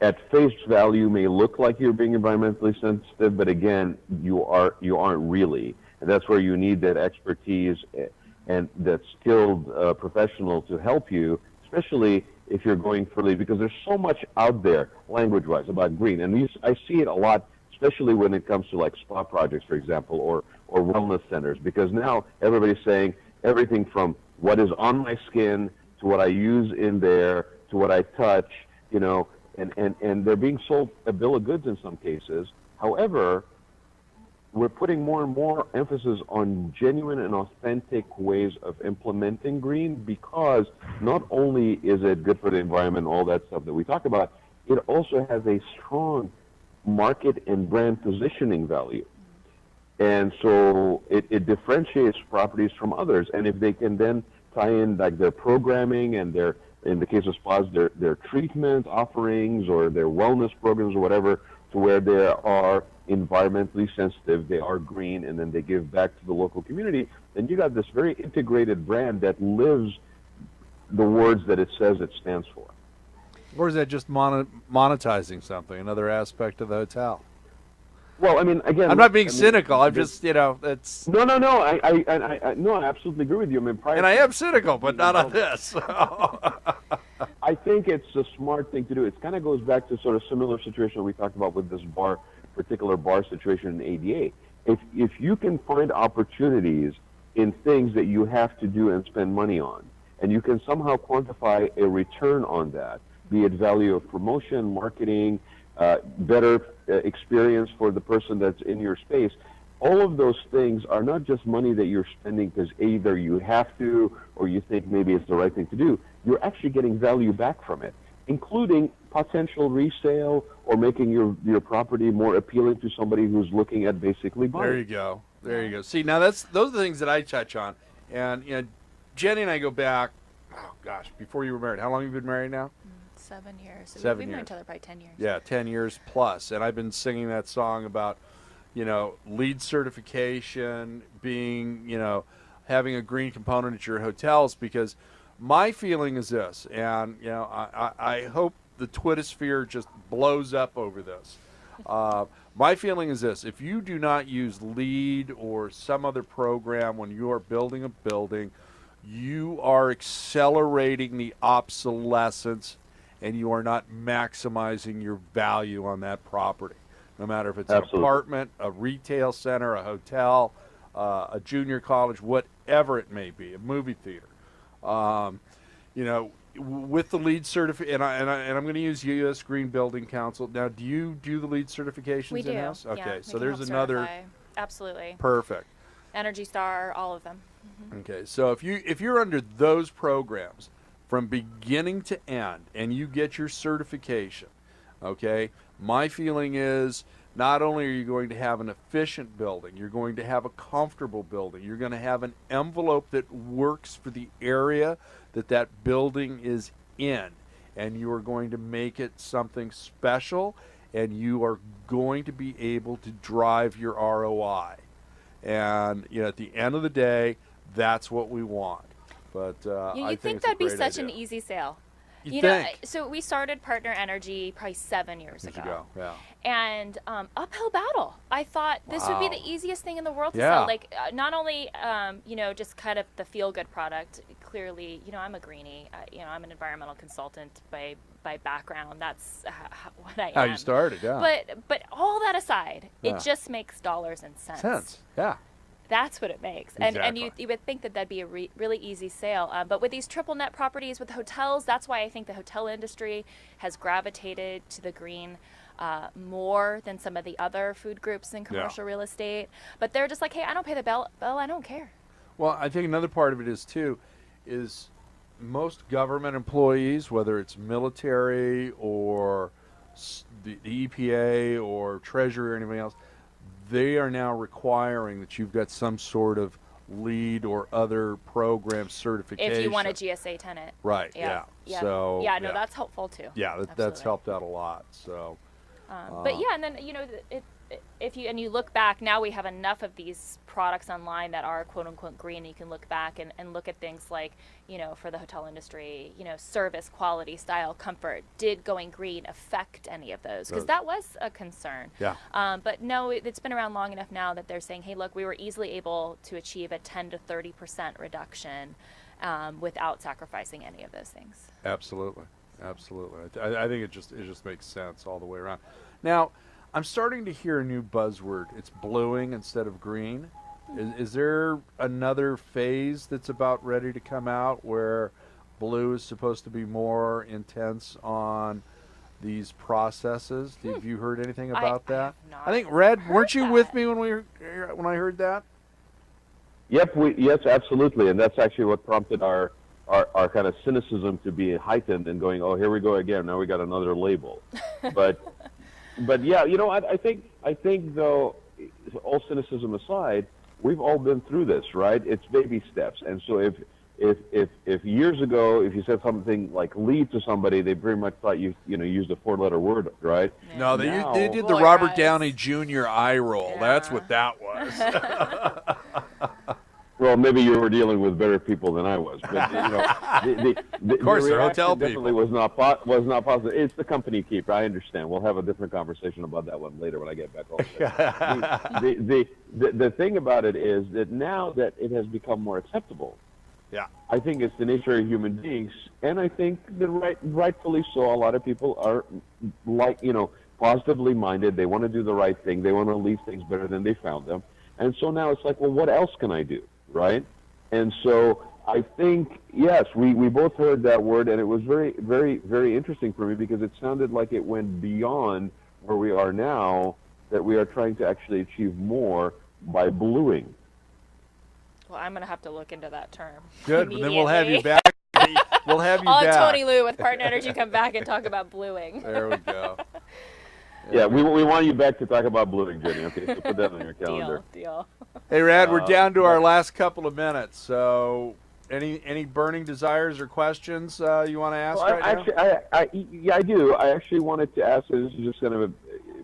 at face value, may look like you're being environmentally sensitive, but again, you aren't really. And that's where you need that expertise and that skilled professional to help you, especially if you're going for lead, because there's so much out there, language-wise, about green. And I see it a lot, especially when it comes to like spa projects, for example, or wellness centers, because now everybody's saying everything from what is on my skin to what I use in there to what I touch, and they're being sold a bill of goods in some cases. However, we're putting more and more emphasis on genuine and authentic ways of implementing green, because not only is it good for the environment, all that stuff that we talk about, it also has a strong market and brand positioning value. And so it differentiates properties from others. And if they can then tie in like their programming and their, in the case of spas, their treatment offerings or their wellness programs or whatever, to where they are environmentally sensitive, they are green, and then they give back to the local community, then you got this very integrated brand that lives the words that it says it stands for. Or is that just monetizing something, another aspect of the hotel? Well, I mean, again, I'm not being cynical. I'm just, it's... No. I absolutely agree with you. I mean, and I am cynical, but not on this. I think it's a smart thing to do. It kind of goes back to sort of similar situation we talked about with this particular bar situation in ADA. If you can find opportunities in things that you have to do and spend money on, and you can somehow quantify a return on that, be it value of promotion, marketing, better experience for the person that's in your space, all of those things are not just money that you're spending because either you have to or you think maybe it's the right thing to do. You're actually getting value back from it, including potential resale or making your property more appealing to somebody who's looking at basically buying. There you go. See, now those are the things that I touch on. And Jenny and I go back, oh gosh, before you were married. How long have you been married now? 7 years. 7 We've known years. each other probably 10 years. Yeah, 10 years plus. And I've been singing that song about, LEED certification, being, having a green component at your hotels, because my feeling is this, and, I hope the Twittersphere just blows up over this. My feeling is this: if you do not use LEED or some other program when you are building a building, you are accelerating the obsolescence and you are not maximizing your value on that property. No matter if it's an apartment, a retail center, a hotel, a junior college, whatever it may be, a movie theater. You know, with the LEED certificate, and I'm going to use U.S. Green Building Council. Now, do you do the LEED certifications We do. in-house? Okay, Yeah, so we can there's help another. certify. Absolutely. Perfect. Energy Star, all of them. Okay, so if you're under those programs from beginning to end and you get your certification, okay, my feeling is not only are you going to have an efficient building, you're going to have a comfortable building, you're going to have an envelope that works for the area that building is in, and you are going to make it something special, and you are going to be able to drive your ROI. And you know, at the end of the day, that's what we want. But I think it's that'd a be great such idea. an easy sale. You know, think? so we started Partner Energy probably 7 years ago. Yeah. And uphill battle. I thought this would be the easiest thing in the world to Yeah. sell. Like not only you know, just kind of the feel-good product. Clearly, you know, I'm a greenie. You know, I'm an environmental consultant by background. That's what I am. How you started, yeah. But all that aside, Yeah. it just makes dollars and cents. Yeah. That's what it makes. And Exactly. you would think that that'd be a really easy sale. But with these triple net properties, with hotels, that's why I think the hotel industry has gravitated to the green more than some of the other food groups in commercial real estate. But they're just like, hey, I don't pay the bill, I don't care. Well, I think another part of it is, too, is most government employees, whether it's military or the EPA or Treasury or anything else, they are now requiring that you've got some sort of LEED or other program certification. If you want a GSA tenant. Right, yeah. Yeah. So, yeah, no, that's helpful too. Yeah, that's Absolutely. helped out a lot. So, but yeah, and then you know, if you look back, now we have enough of these products online that are quote unquote green. You can look back and look at things like, you know, for the hotel industry, you know, service, quality, style, comfort. Did going green affect any of those? Because that was a concern. Yeah. But no, it's been around long enough now that they're saying, hey, look, we were easily able to achieve a 10 to 30% reduction without sacrificing any of those things. Absolutely. I think it just makes sense all the way around. Now, I'm starting to hear a new buzzword. It's bluing instead of green. Is there another phase that's about ready to come out where blue is supposed to be more intense on these processes? Have you heard anything about that? I have not I think Red, weren't you heard with that. me when I heard that? Yep, yes, absolutely, and that's actually what prompted our kind of cynicism to be heightened and going, oh, here we go again. Now we got another label, but yeah, you know, I think though, all cynicism aside, we've all been through this, right? It's baby steps, and so if years ago, if you said something like LEED to somebody, they very much thought you used a 4-letter word, right? Yeah. No, they Now- did the Boy, Robert guys. Downey Jr. eye roll. That's Yeah. what that was. Well, maybe you were dealing with better people than I was, but you know, the Of course, the they're reaction hotel definitely people. was not positive. It's the company keeper. I understand. We'll have a different conversation about that one later when I get back home. The thing about it is that now that it has become more acceptable, Yeah. I think it's the nature of human beings, and I think that rightfully so. A lot of people are positively minded. They want to do the right thing. They want to leave things better than they found them. And so now it's like, well, what else can I do, right? And so I think, yes, we both heard that word, and it was very, very, very interesting for me because it sounded like it went beyond where we are now, that we are trying to actually achieve more by bluing. Well, I'm going to have to look into that term. Good, but then we'll have you immediately. back. We'll have you I'll back. have Tony Lou with Partner Energy come back and talk about bluing. There we go. Yeah, we want you back to talk about bluing, Jenny. Okay, so put that on your calendar. Deal. Hey, Rad, we're down to our last couple of minutes. So, any burning desires or questions you want to ask Well, right now? yeah, I do. I actually wanted to ask. This is just kind of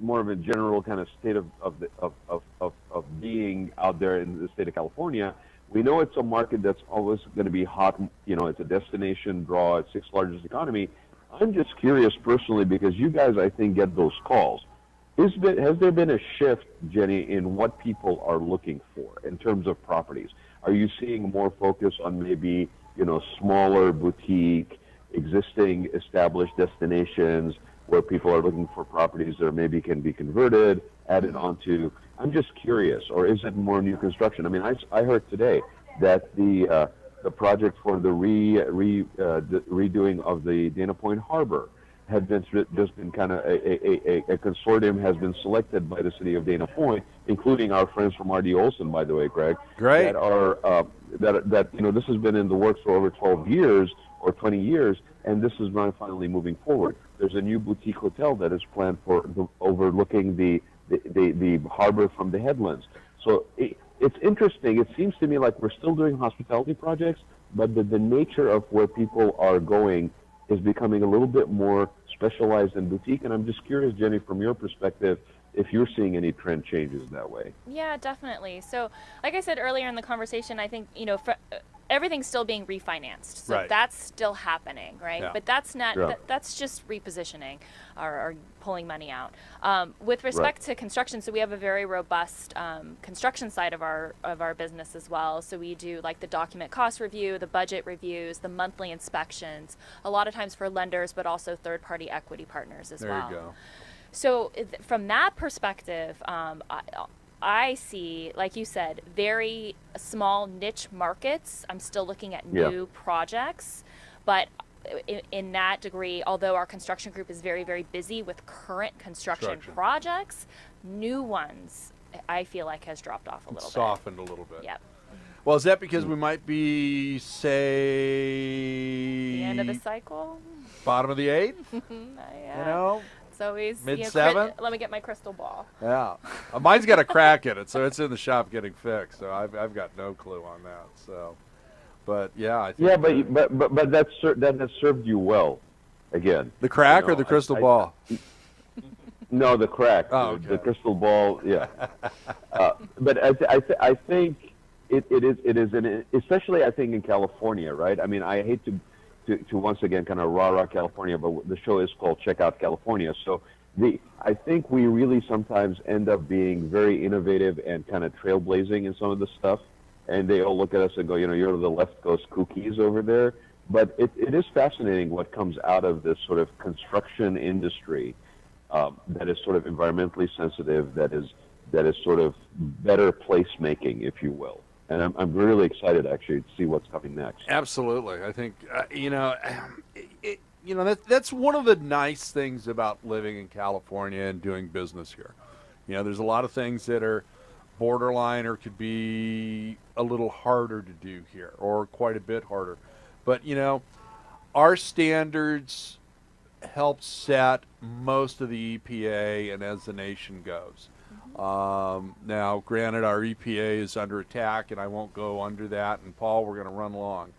more of a general kind of state of being out there in the state of California. We know it's a market that's always going to be hot. You know, it's a destination draw. It's 6th largest economy. I'm just curious personally because you guys, I think, get those calls. Has there been a shift, Jenny, in what people are looking for in terms of properties? Are you seeing more focus on maybe, smaller boutique, existing established destinations where people are looking for properties that maybe can be converted, added onto, I'm just curious, or is it more new construction? I mean, I heard today that the project for the redoing of the Dana Point Harbor had just been kind of a consortium has been selected by the city of Dana Point, including our friends from R.D. Olson, by the way, Greg. Great. That are that this has been in the works for over 12 years or 20 years, and this is now finally moving forward. There's a new boutique hotel that is planned for overlooking the harbor from the headlands. So it's interesting. It seems to me like we're still doing hospitality projects, but the nature of where people are going is becoming a little bit more specialized and boutique. And I'm just curious, Jenny, from your perspective, if you're seeing any trend changes that way. Yeah, definitely. So like I said earlier in the conversation, I think, everything's still being refinanced. So Right. that's still happening, right? Yeah. But that's not, Yeah. that's just repositioning or pulling money out. With respect to construction, so we have a very robust construction side of our business as well. So we do like the document cost review, the budget reviews, the monthly inspections, a lot of times for lenders, but also third-party equity partners as well. There you go. So from that perspective, I see, like you said, very small niche markets. I'm still looking at new projects, but in that degree, although our construction group is very, very busy with current construction projects, new ones I feel like has dropped off a little bit. Softened a little bit. Yep. Well, is that because we might be, say, The end of the cycle? bottom of the eighth? Yeah. It's always Mid-seventh? let me get my crystal ball. Yeah. Mine's got a crack in it, so it's in the shop getting fixed. So I've got no clue on that. So, but yeah, I think But that has served you well. Again, the crack or the crystal ball? No, the crack. Oh, okay. The crystal ball. Yeah. But I think it is especially I think in California, right? I mean, I hate to once again kind of rah-rah California, but the show is called CheckOut California. So I think we really sometimes end up being very innovative and kind of trailblazing in some of the stuff, and they all look at us and go, you're the left coast cookies over there. But it is fascinating what comes out of this sort of construction industry that is sort of environmentally sensitive, that is sort of better placemaking, if you will. And I'm really excited actually to see what's coming next. Absolutely, I think that's one of the nice things about living in California and doing business here. There's a lot of things that are borderline or could be a little harder to do here, or quite a bit harder. But our standards help set most of the EPA and as the nation goes. Now, granted, our EPA is under attack, and I won't go under that. And Paul, we're going to run long.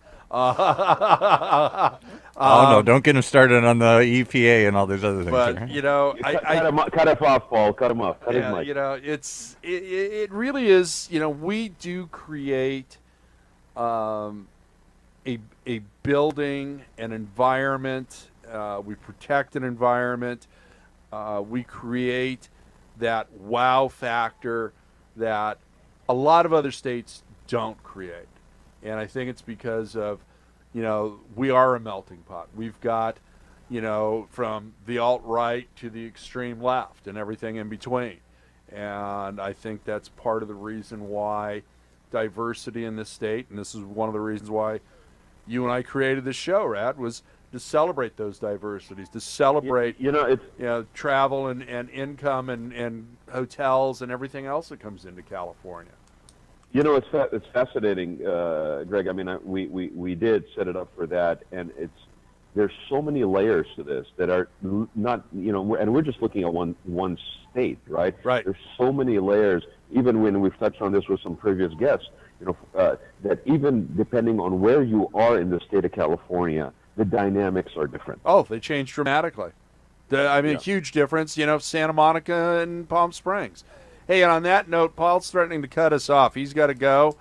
No, don't get him started on the EPA and all those other things. But cut him off, Paul. Cut him off. Cut his mic. It really is. We do create a building, an environment. We protect an environment. We create that wow factor that a lot of other states don't create. And I think it's because of, we are a melting pot. We've got, from the alt-right to the extreme left and everything in between. And I think that's part of the reason why diversity in this state, and this is one of the reasons why you and I created this show, Rad, was to celebrate those diversities, to celebrate travel and income and hotels and everything else that comes into California. It's fascinating, Greg. I mean, we did set it up for that, and there's so many layers to this that are not, and we're just looking at one state, right? Right. There's so many layers, even when we've touched on this with some previous guests, that even depending on where you are in the state of California, the dynamics are different. Oh, they change dramatically. A huge difference, Santa Monica and Palm Springs. Hey, and on that note, Paul's threatening to cut us off. He's got to go.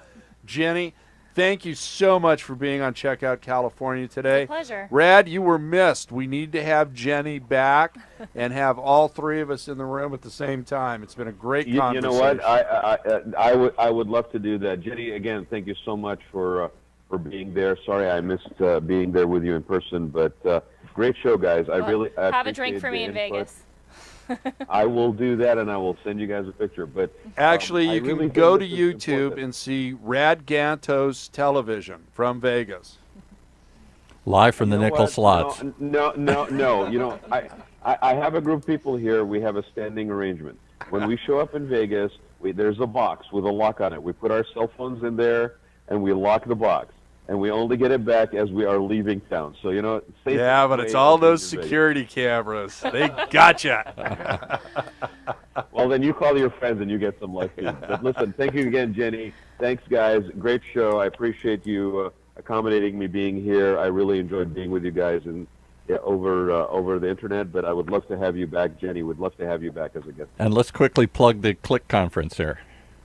Jenny, thank you so much for being on CheckOut California today. It's a pleasure. Rad, you were missed. We need to have Jenny back and have all three of us in the room at the same time. It's been a great conversation. You know what? I would love to do that. Jenny, again, thank you so much for being there. Sorry I missed being there with you in person, but great show, guys. I really have a drink for me in Vegas. I will do that, and I will send you guys a picture. But Actually, I you really can go to think this is YouTube important. and see Rad Gantos Television from Vegas. Live from the You know nickel what? slots. No. I have a group of people here. We have a standing arrangement. When we show up in Vegas, there's a box with a lock on it. We put our cell phones in there, and we lock the box. And we only get it back as we are leaving town. So, safe. Yeah, but it's all those security cameras. They gotcha. Well, then you call your friends and you get some life feed. But listen, thank you again, Jenny. Thanks, guys. Great show. I appreciate you accommodating me being here. I really enjoyed being with you guys and over the internet. But I would love to have you back, Jenny. Would love to have you back as a guest. And let's quickly plug the Click conference here.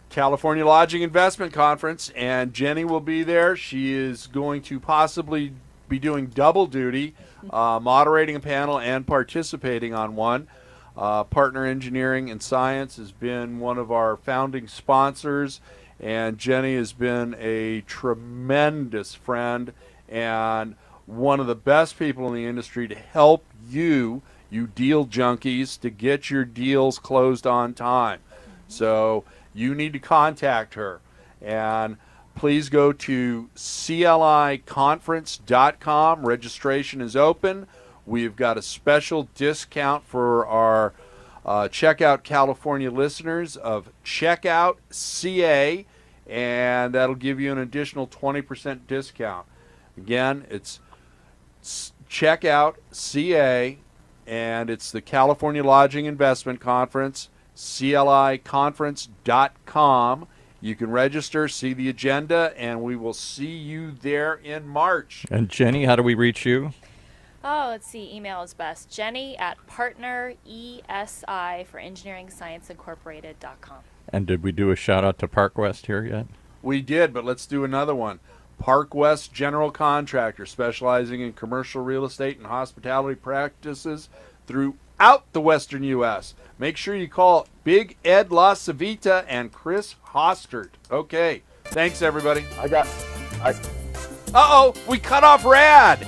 California Lodging Investment Conference, and Jenny will be there. She is going to possibly be doing double duty, moderating a panel and participating on one. Partner Engineering and Science has been one of our founding sponsors, and Jenny has been a tremendous friend and one of the best people in the industry to help you deal junkies, to get your deals closed on time. So you need to contact her. And please go to CLIconference.com. Registration is open. We've got a special discount for our CheckOut California listeners of CheckOut CA, and that'll give you an additional 20% discount. Again, it's CheckOut CA, and it's the California Lodging Investment Conference. CLIconference.com. You can register, see the agenda, and we will see you there in March. And Jenny, how do we reach you? Oh, let's see. Email is best. Jenny at partneresi for Engineering Science Incorporated.com. And did we do a shout out to Park West here yet? We did, but let's do another one. Park West General Contractor, specializing in commercial real estate and hospitality practices throughout the Western U.S. Make sure you call Big Ed La Civita and Chris Hostert. Okay. Thanks, everybody. I got. Uh-oh, we cut off Rad.